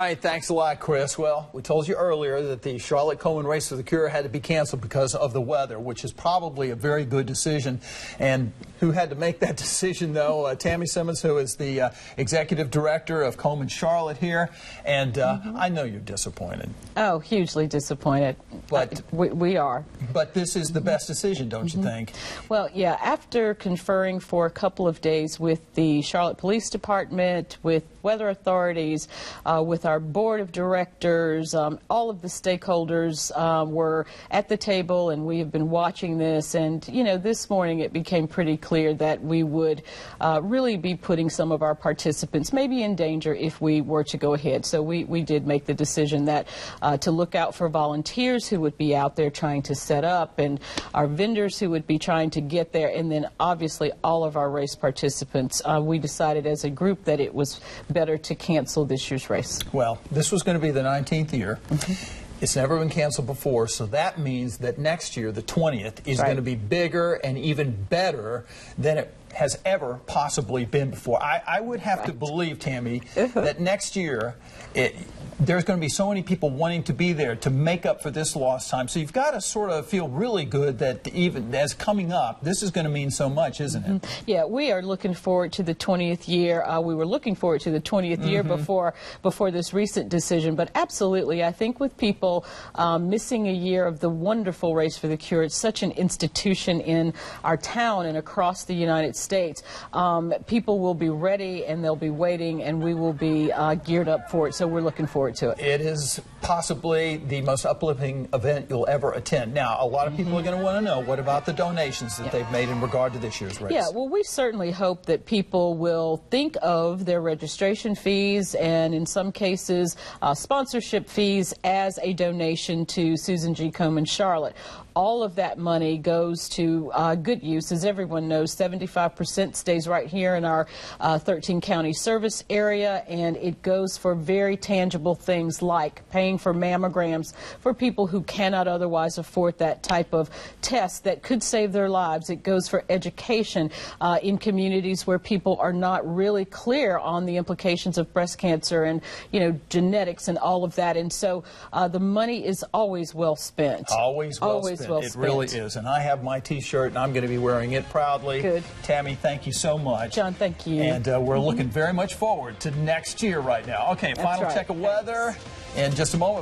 All right, thanks a lot, Chris. Well, we told you earlier that the Charlotte Komen Race for the Cure had to be canceled because of the weather, which is probably a very good decision. And who had to make that decision, though? Tammy Simmons, who is the executive director of Komen Charlotte here. And I know you're disappointed. Oh, hugely disappointed. But we are. But this is the best decision, don't you think? Well, yeah, after conferring for a couple of days with the Charlotte Police Department, with weather authorities, with our board of directors, all of the stakeholders were at the table, and we have been watching this. And, you know, this morning it became pretty clear that we would really be putting some of our participants maybe in danger if we were to go ahead. So we did make the decision that to look out for volunteers who would be out there trying to set up, and our vendors who would be trying to get there, and then obviously all of our race participants. We decided as a group that it was better to cancel this year's race. Well, this was going to be the 19th year. It's never been canceled before, so that means that next year, the 20th, is going to be bigger and even better than it has ever possibly been before. I would have to believe, Tammy, that next year there's going to be so many people wanting to be there to make up for this lost time. So you've got to sort of feel really good that even as coming up, this is going to mean so much, isn't it? Yeah, we are looking forward to the 20th year. We were looking forward to the 20th year before this recent decision. But absolutely, I think with people missing a year of the wonderful Race for the Cure, it's such an institution in our town and across the United States. People will be ready and they'll be waiting, and we will be geared up for it. So we're looking forward to it. It is possibly the most uplifting event you'll ever attend. Now, a lot of people are going to want to know, what about the donations that they've made in regard to this year's race? Yeah, well, we certainly hope that people will think of their registration fees and, in some cases, sponsorship fees as a donation to Susan G. Komen Charlotte. All of that money goes to good use. As everyone knows, 75% stays right here in our 13-county service area, and it goes for very tangible things like paying for mammograms for people who cannot otherwise afford that type of test that could save their lives. It goes for education in communities where people are not really clear on the implications of breast cancer and, you know, genetics and all of that. And so the money is always well spent. Always well spent. It really is. And I have my T-shirt, and I'm going to be wearing it proudly. Good. Tammy, thank you so much. John, thank you. And we're looking very much forward to next year right now. Okay, final check of weather in just a moment.